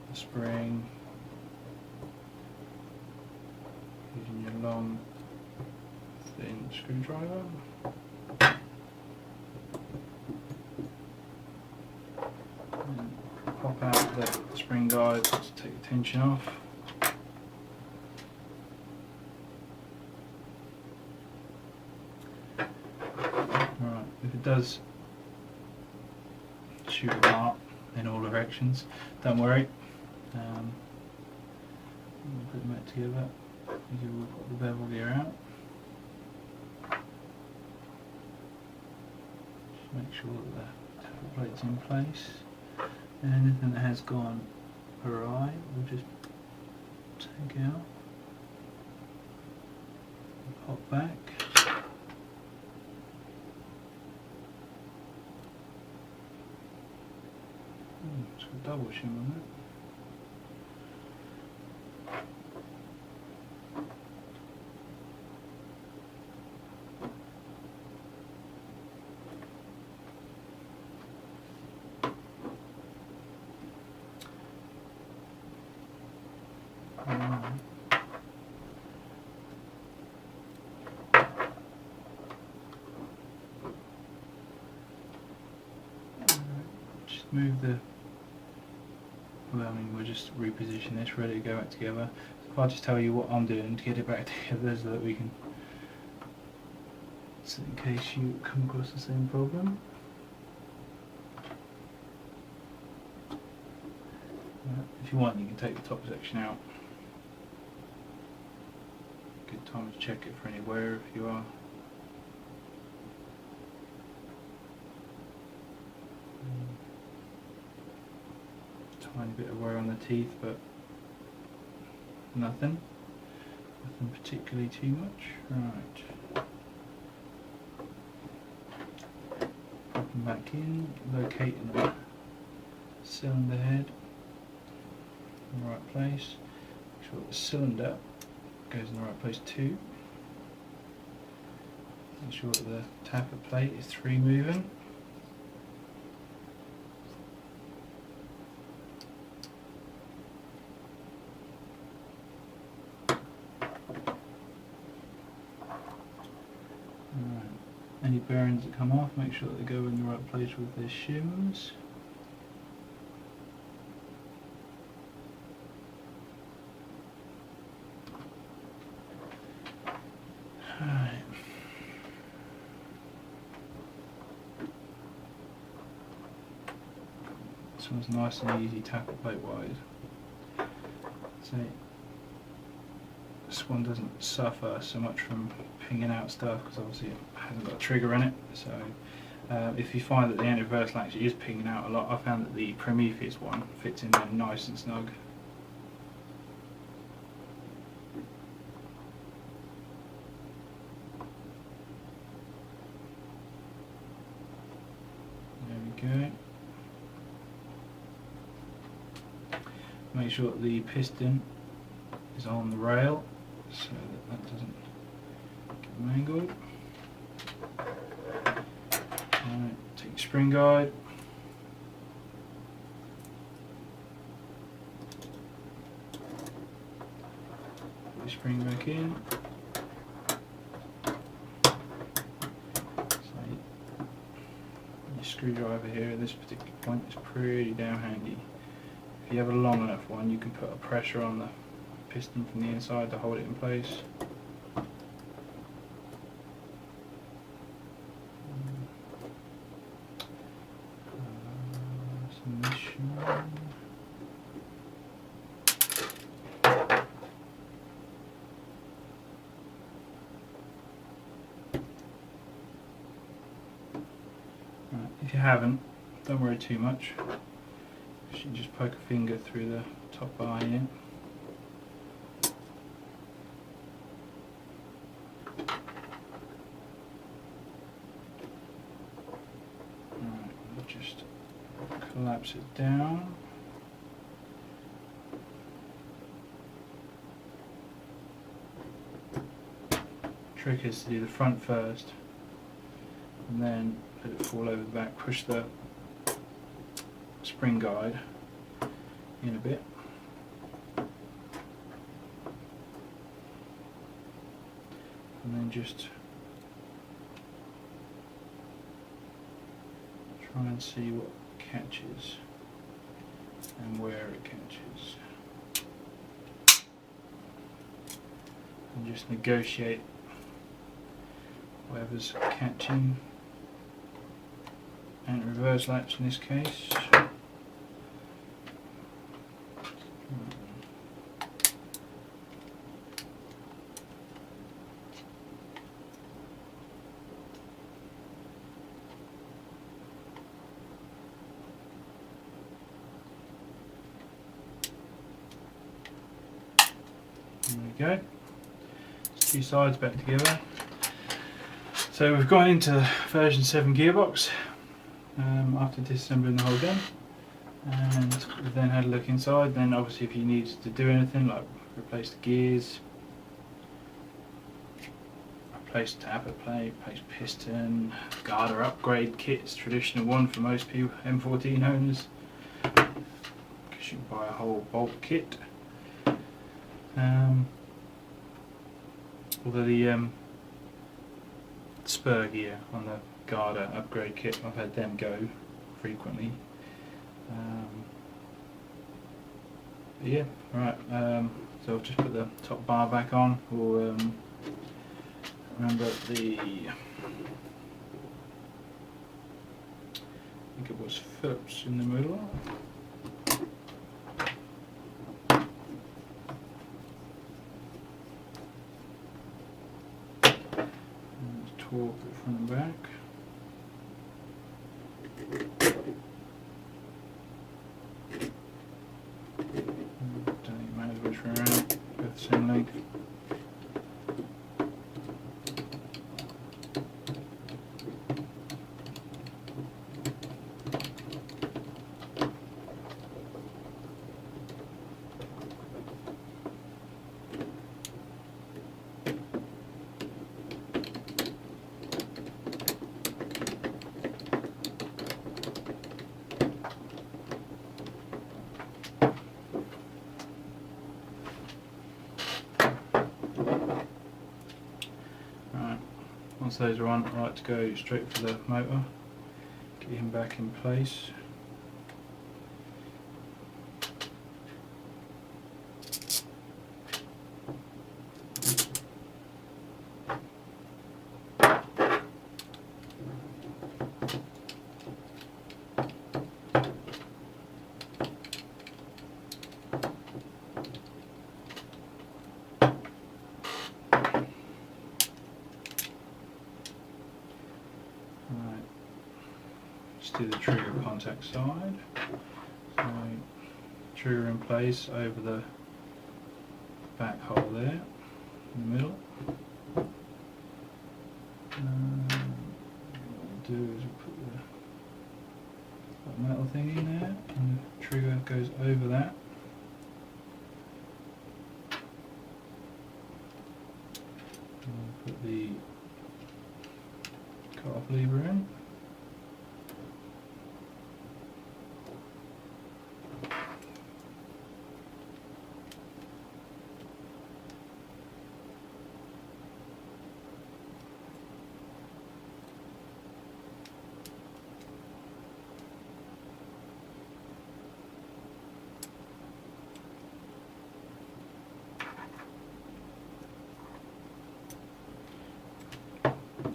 the spring using your long thin screwdriver. And pop out the spring guide to take the tension off. Right, if it does shoot a mark in all directions, don't worry. We'll put them back together. You will put the bevel gear out. Just make sure that the tappet plate's in place. And anything that has gone awry, we'll just take out and pop back. It's got a double shim on it. Just move the, well, I mean, we'll just reposition this, ready to go back together. So if I just tell you what I'm doing to get it back together so that we can, so in case you come across the same problem. If you want, you can take the top section out. Good time to check it for any wear if you are. Tiny bit of wear on the teeth, but nothing particularly too much. Right. Pop them back in, locating the cylinder head in the right place. Make sure the cylinder goes in the right place too. Make sure that the tappet plate is 3 moving. Any bearings that come off, make sure that they go in the right place with their shims. Right. This one's nice and easy tappet plate wise. So this one doesn't suffer so much from pinging out stuff because obviously it hasn't got a trigger in it. So if you find that the anti-reversal actually is pinging out a lot, I found that the Prometheus one fits in there nice and snug. There we go. Make sure that the piston is on the rail so that doesn't get mangled. Right, take your spring guide. Put your spring back in. So your screwdriver here at this particular point is pretty damn handy. If you have a long enough one, you can put a pressure on the piston from the inside to hold it in place. If you haven't, don't worry too much. You should just poke a finger through the top bar here. Just collapse it down. Trick is to do the front first and then let it fall over the back. Push the spring guide in a bit and then just try and see what catches and where it catches, and just negotiate whatever's catching and reverse latch in this case. There we go. It's two sides back together. So we've gone into version 7 gearbox after disassembling the whole gun, and we've then had a look inside. Then obviously if you needed to do anything like replace the gears, replace tappet plate, replace piston, garter upgrade kits, traditional one for most people, M14 owners, because you can buy a whole bulk kit. Although the spur gear on the garter upgrade kit, I've had them go frequently. But yeah, right. So I've just put the top bar back on. Or remember the, I think it was Phillips in the middle. Torque it front and back. Don't even matter which way around, both the same length. Once those are on, I like to go straight for the motor, get him back in place. Do the trigger contact side. So trigger in place over the back hole there in the middle. What we'll do is we'll put that metal thing in there, and the trigger goes over that. And we'll put the cut-off lever in.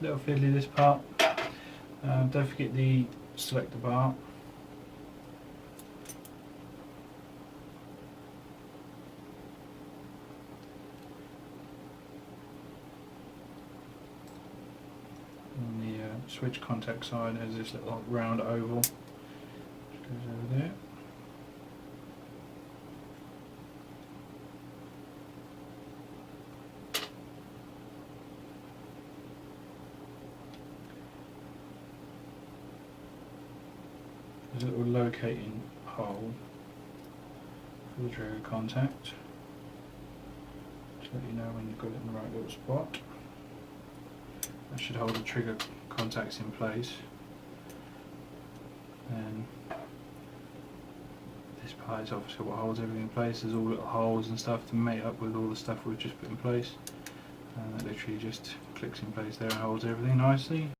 Little fiddly this part. Don't forget the selector bar. And the switch contact side has this little round oval which goes over there. There's a little locating hole for the trigger contact to let you know when you've got it in the right little spot. That should hold the trigger contacts in place. And this part is obviously what holds everything in place. There's all little holes and stuff to mate up with all the stuff we've just put in place. and that literally just clicks in place there and holds everything nicely.